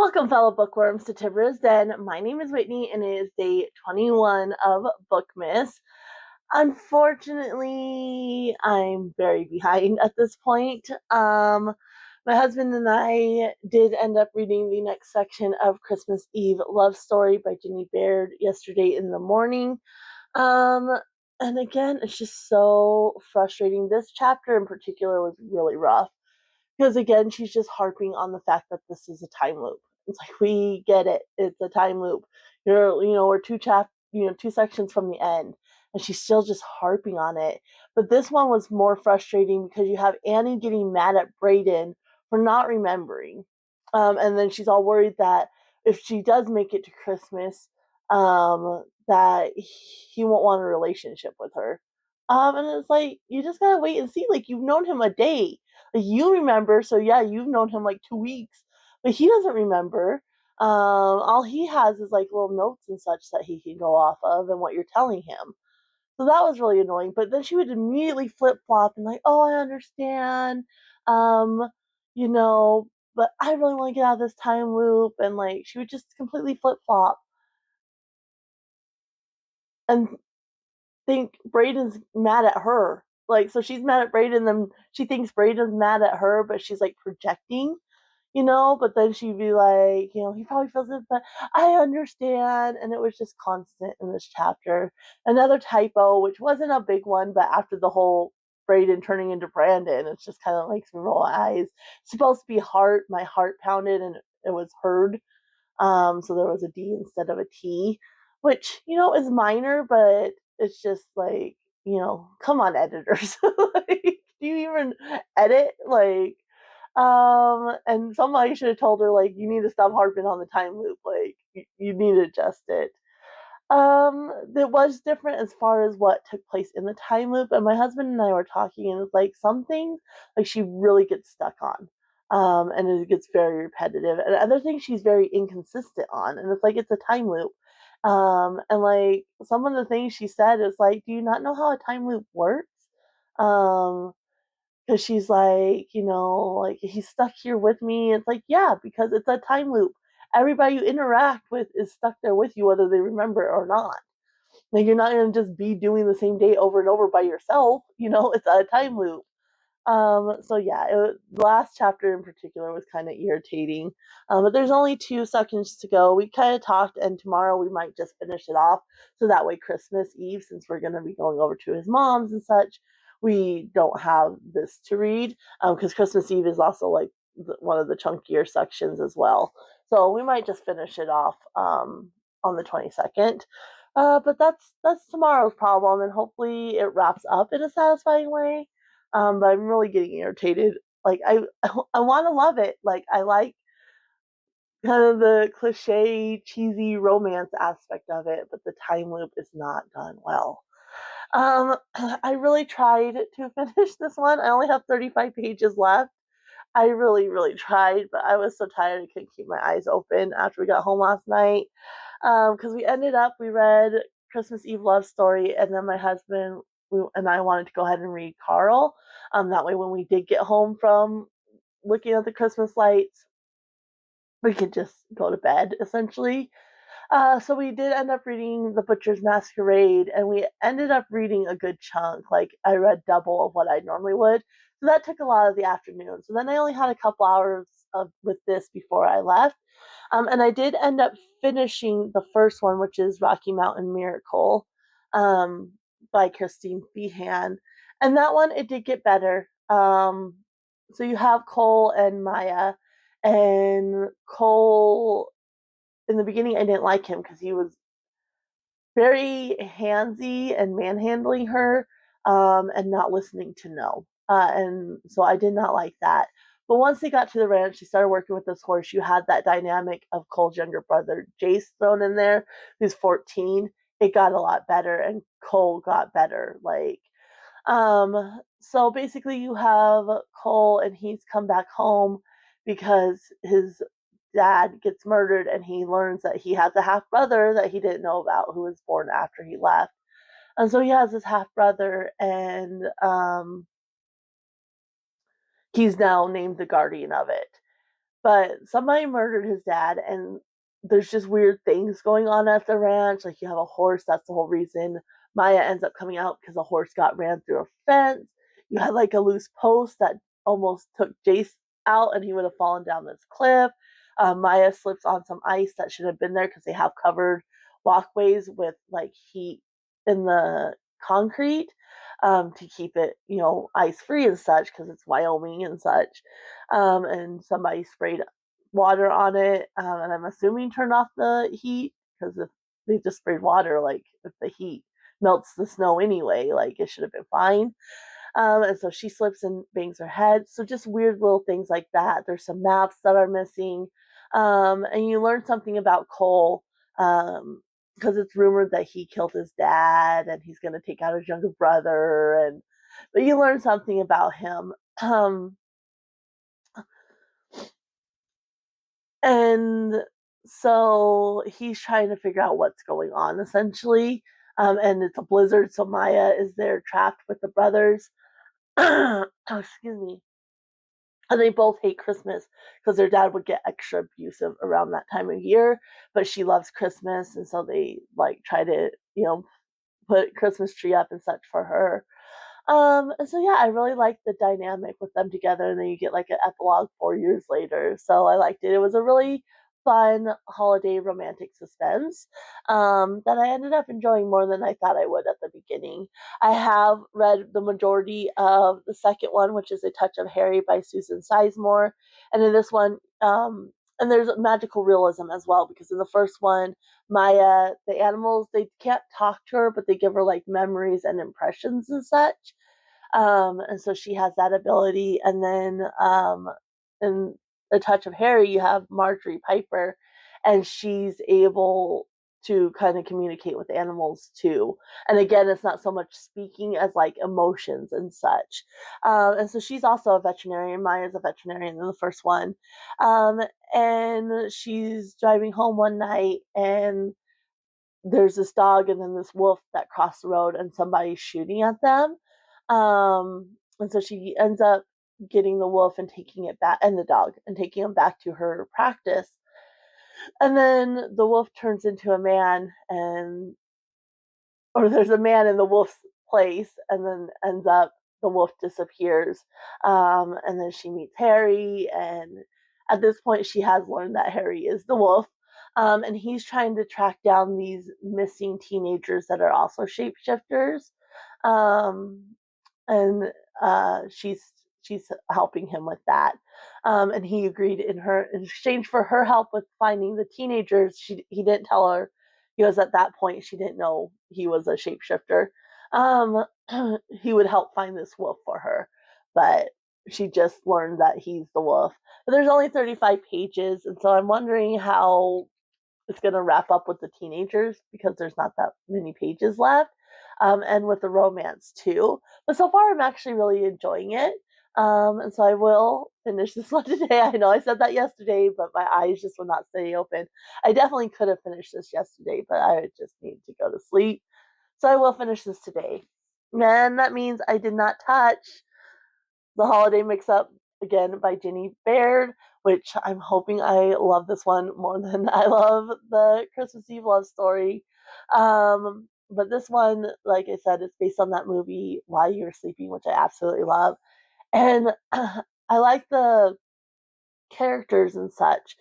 Welcome, fellow bookworms, to Tibra's Den. My name is Whitney, and it is day 21 of Bookmas. Unfortunately, I'm very behind at this point. My husband and I did end up reading the next section of Christmas Eve Love Story by Ginny Baird yesterday in the morning. Um, and again, it's just so frustrating. This chapter in particular was really rough because again, she's just harping on the fact that this is a time loop. It's like, we get it, it's a time loop. We're two sections from the end, and she's still just harping on it. But this one was more frustrating because you have Annie getting mad at Brayden for not remembering, and then she's all worried that if she does make it to Christmas, that he won't want a relationship with her. And it's like, you just gotta wait and see. Like, you've known him a day, like, you remember, so yeah, you've known him like 2 weeks, but he doesn't remember. All he has is like little notes and such that he can go off of and what you're telling him. So that was really annoying. But then she would immediately flip flop and like, oh, I understand. Um, you know, but I really want to get out of this time loop, and like she would just completely flip flop and think Brayden's mad at her. Like, so she's mad at Brayden, then she thinks Brayden's mad at her, but she's like projecting, but then she'd be like, he probably feels it, but I understand. And it was just constant in this chapter. Another typo, which wasn't a big one, but after the whole Brayden turning into Brandon, it's just kind of makes me roll eyes. It's supposed to be heart. My heart pounded and it was heard. So there was a D instead of a T, which, is minor, but it's just like, come on, editors. Like, do you even edit? Like, and somebody should have told her, like, you need to stop harping on the time loop. Like, you need to adjust it. It was different as far as what took place in the time loop, and my husband and I were talking, and it's like some things, like, she really gets stuck on. And it gets very repetitive, and other things she's very inconsistent on, and it's like it's a time loop. And like some of the things she said is like, do you not know how a time loop works? Um, because she's like, like, he's stuck here with me. It's like, yeah, because it's a time loop. Everybody you interact with is stuck there with you, whether they remember it or not. Like, you're not going to just be doing the same day over and over by yourself. It's a time loop. So yeah, the last chapter in particular was kind of irritating. But there's only 2 seconds to go. We kind of talked, and tomorrow we might just finish it off. So that way, Christmas Eve, since we're going to be going over to his mom's and such, we don't have this to read. Because Christmas Eve is also like one of the chunkier sections as well. So we might just finish it off on the 22nd. But that's tomorrow's problem, and hopefully it wraps up in a satisfying way. But I'm really getting irritated. Like, I want to love it. Like, I like kind of the cliche, cheesy romance aspect of it, but the time loop is not done well. I really tried to finish this one. I only have 35 pages left. I really, really tried, but I was so tired I couldn't keep my eyes open after we got home last night. Because we read Christmas Eve Love Story, and then my husband and I wanted to go ahead and read Carl. That way, when we did get home from looking at the Christmas lights, we could just go to bed, essentially. So we did end up reading The Butcher's Masquerade, and we ended up reading a good chunk. Like, I read double of what I normally would. So that took a lot of the afternoon. So then I only had a couple hours with this before I left. And I did end up finishing the first one, which is Rocky Mountain Miracle, by Christine Feehan. And that one, it did get better. So you have Cole and Maya, and Cole, in the beginning, I didn't like him because he was very handsy and manhandling her, and not listening to no. And so I did not like that. But once they got to the ranch, they started working with this horse. You had that dynamic of Cole's younger brother, Jace, thrown in there, who's 14. It got a lot better, and Cole got better. So basically, you have Cole, and he's come back home because his dad gets murdered, and he learns that he has a half brother that he didn't know about, who was born after he left. And so he has this half brother, and he's now named the guardian of it. but somebody murdered his dad, and there's just weird things going on at the ranch. Like you have a horse, that's the whole reason Maya ends up coming out, because a horse got ran through a fence. You had like a loose post that almost took Jace out, and he would have fallen down this cliff. Maya slips on some ice that should have been there, because they have covered walkways with like heat in the concrete, to keep it, ice free and such, because it's Wyoming and such. And somebody sprayed water on it, and I'm assuming turned off the heat, because if they just sprayed water, like if the heat melts the snow anyway, like it should have been fine. And so she slips and bangs her head. So just weird little things like that. There's some maps that are missing, and you learn something about Cole, because it's rumored that he killed his dad and he's going to take out his younger brother, and but you learn something about him. And so he's trying to figure out what's going on, essentially. And it's a blizzard, so Maya is there trapped with the brothers. Oh, excuse me. And they both hate Christmas, because their dad would get extra abusive around that time of year, but she loves Christmas, and so they like try to, put Christmas tree up and such for her. And so yeah, I really liked the dynamic with them together, and then you get like an epilogue 4 years later. So I liked it. It was a really fun holiday romantic suspense, that I ended up enjoying more than I thought I would at the beginning. I have read the majority of the second one, which is A Touch of Harry by Susan Sizemore, and in this one, and there's magical realism as well, because in the first one, Maya, the animals, they can't talk to her, but they give her like memories and impressions and such. And so she has that ability. And then, in A Touch of Harry, you have Marjorie Piper, and she's able to kind of communicate with animals too. And again, it's not so much speaking as like emotions and such. And so she's also a veterinarian. Maya's a veterinarian in the first one. Um, and she's driving home one night, and there's this dog and then this wolf that cross the road, and somebody's shooting at them. And so she ends up getting the wolf and taking it back, and the dog, and taking him back to her practice. And then the wolf turns into a man, and or there's a man in the wolf's place, and then ends up the wolf disappears. And then she meets Harry, and at this point she has learned that Harry is the wolf. And he's trying to track down these missing teenagers that are also shapeshifters. Um, and she's helping him with that. And he agreed, in exchange for her help with finding the teenagers. He didn't tell her, because at that point she didn't know he was a shapeshifter. Um, he would help find this wolf for her, but she just learned that he's the wolf. But there's only 35 pages, and so I'm wondering how it's going to wrap up with the teenagers, because there's not that many pages left, and with the romance too. But so far, I'm actually really enjoying it. And so I will finish this one today. I know I said that yesterday, but my eyes just would not stay open. I definitely could have finished this yesterday, but I just need to go to sleep. So I will finish this today. And that means I did not touch The Holiday Mix Up, again by Jenny Baird, which I'm hoping I love this one more than I love the Christmas Eve love story. But this one, like I said, it's based on that movie While You Were Sleeping, which I absolutely love. And I like the characters and such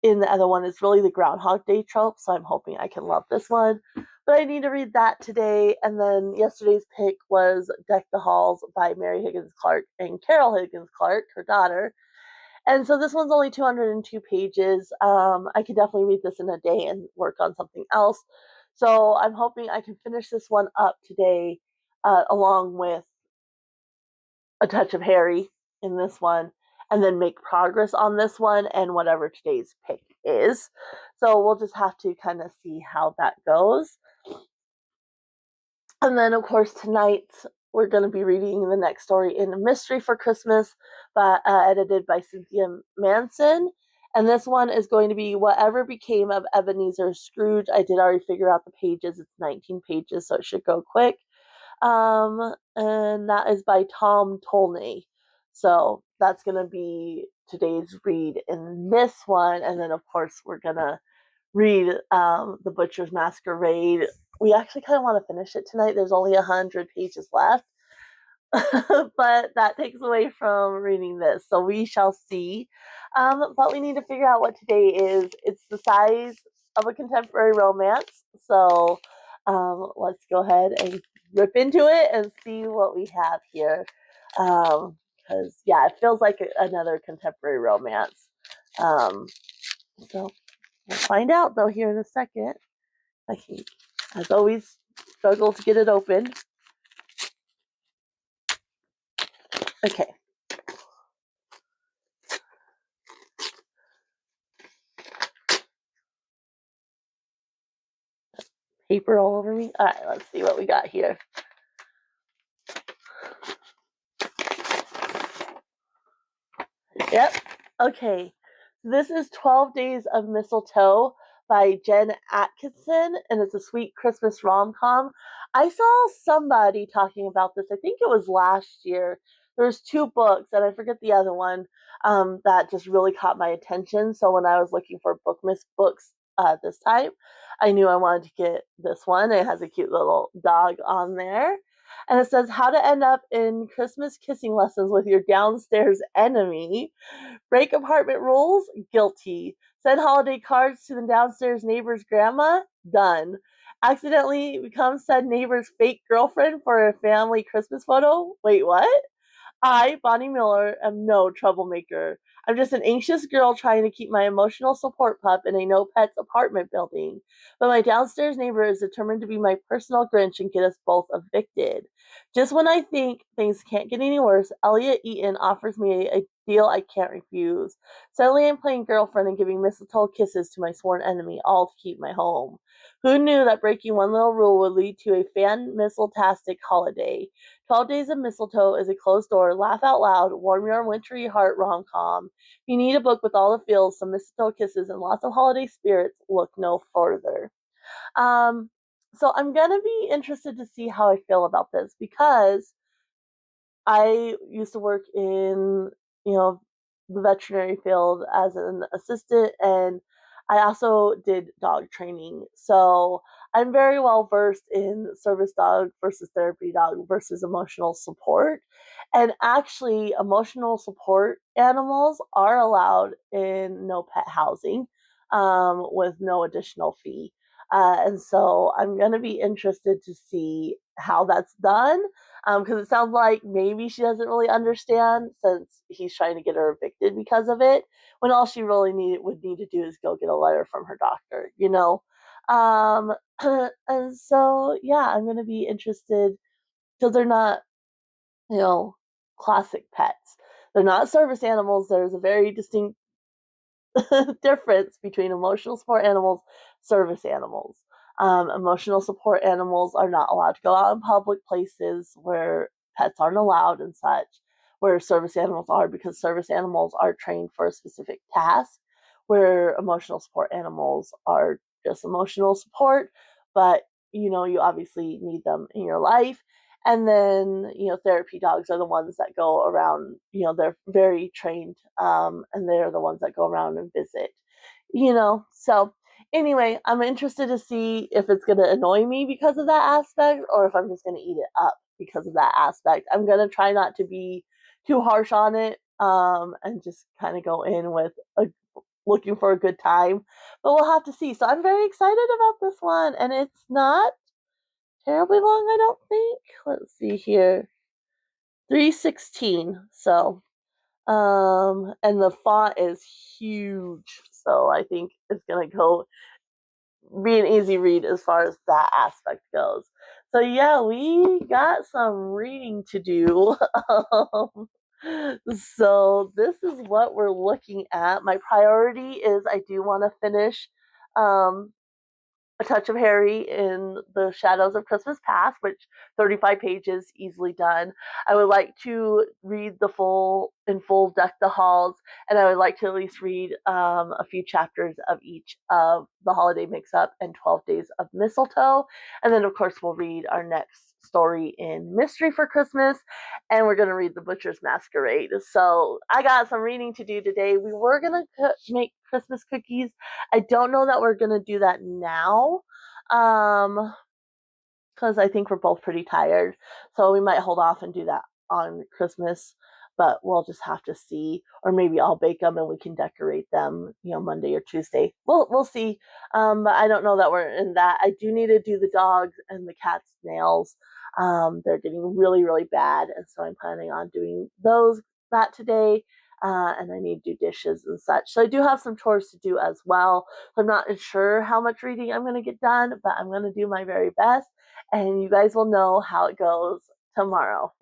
in the other one. It's really the Groundhog Day trope, so I'm hoping I can love this one. But I need to read that today. And then yesterday's pick was Deck the Halls by Mary Higgins Clark and Carol Higgins Clark, her daughter. And so this one's only 202 pages. I could definitely read this in a day and work on something else. So I'm hoping I can finish this one up today, along with A Touch of Harry in this one, and then make progress on this one and whatever today's pick is. So we'll just have to kind of see how that goes. And then, of course, tonight we're going to be reading the next story in Mystery for Christmas, edited by Cynthia Manson. And this one is going to be Whatever Became of Ebenezer Scrooge. I did already figure out the pages. It's 19 pages, so it should go quick. And that is by Tom Tolnay. So that's going to be today's read in this one, and then of course we're gonna read the Butcher's Masquerade. We actually kind of want to finish it tonight. There's only 100 pages left, but that takes away from reading this. So we shall see. But we need to figure out what today is. It's the size of a contemporary romance. So let's go ahead and rip into it and see what we have here. Because, yeah, it feels like another contemporary romance. So we'll find out, though, here in a second. I can, as always, struggle to get it open. Okay. Paper all over me. All right, let's see what we got here. Yep. Okay. This is 12 Days of Mistletoe by Jen Atkinson, and it's a sweet Christmas rom-com. I saw somebody talking about this. I think it was last year. There's 2 books, and I forget the other one, that just really caught my attention. So when I was looking for Bookmas books this time, I knew I wanted to get this one. It has a cute little dog on there. And it says, how to end up in Christmas kissing lessons with your downstairs enemy. Break apartment rules? Guilty. Send holiday cards to the downstairs neighbor's grandma? Done. Accidentally become said neighbor's fake girlfriend for a family Christmas photo? Wait, what? I, Bonnie Miller, am no troublemaker. I'm just an anxious girl trying to keep my emotional support pup in a no pets apartment building. But my downstairs neighbor is determined to be my personal Grinch and get us both evicted. Just when I think things can't get any worse, Elliot Eaton offers me a deal I can't refuse. Suddenly I'm playing girlfriend and giving mistletoe kisses to my sworn enemy, all to keep my home. Who knew that breaking one little rule would lead to a fan-mistle-tastic holiday? 12 Days of Mistletoe is a closed-door, laugh-out-loud, warm-your-wintry heart rom-com. If you need a book with all the feels, some mistletoe kisses, and lots of holiday spirits, look no further. So I'm going to be interested to see how I feel about this, because I used to work in, the veterinary field as an assistant, and I also did dog training. So I'm very well versed in service dog versus therapy dog versus emotional support. And actually, emotional support animals are allowed in no pet housing, with no additional fee. And so I'm going to be interested to see how that's done, because it sounds like maybe she doesn't really understand, since he's trying to get her evicted because of it, when all she really would need to do is go get a letter from her doctor. Um, and so, yeah, I'm going to be interested, because they're not, you know, classic pets. They're not service animals. There's a very distinct difference between emotional support animals, service animals. Emotional support animals are not allowed to go out in public places where pets aren't allowed and such, where service animals are, because service animals are trained for a specific task, where emotional support animals are just emotional support, but you obviously need them in your life. And then therapy dogs are the ones that go around, they're very trained, and they're the ones that go around and visit. So anyway, I'm interested to see if it's going to annoy me because of that aspect, or if I'm just going to eat it up because of that aspect. I'm going to try not to be too harsh on it, and just kind of go in with looking for a good time, but we'll have to see. So I'm very excited about this one, and it's not terribly long, I don't think. Let's see here. 316. So, and the font is huge. So I think it's going to be an easy read as far as that aspect goes. So yeah, we got some reading to do. So this is what we're looking at. My priority is I do want to finish a Touch of Harry in the Shadows of Christmas Past, which 35 pages, easily done. I would like to read the full Deck the Halls, and I would like to at least read a few chapters of each of The Holiday Mix-Up and 12 Days of Mistletoe. And then, of course, we'll read our next story in mystery for Christmas, and we're going to read The Butcher's Masquerade. So I got some reading to do today. We were going to make Christmas cookies. I don't know that we're going to do that now. Because I think we're both pretty tired. So we might hold off and do that on Christmas, but we'll just have to see. Or maybe I'll bake them and we can decorate them, Monday or Tuesday. We'll see. But I don't know that we're in that. I do need to do the dogs and the cat's nails. They're getting really, really bad, and so I'm planning on doing that today. And I need to do dishes and such. So I do have some chores to do as well. So I'm not sure how much reading I'm going to get done, but I'm going to do my very best, and you guys will know how it goes tomorrow.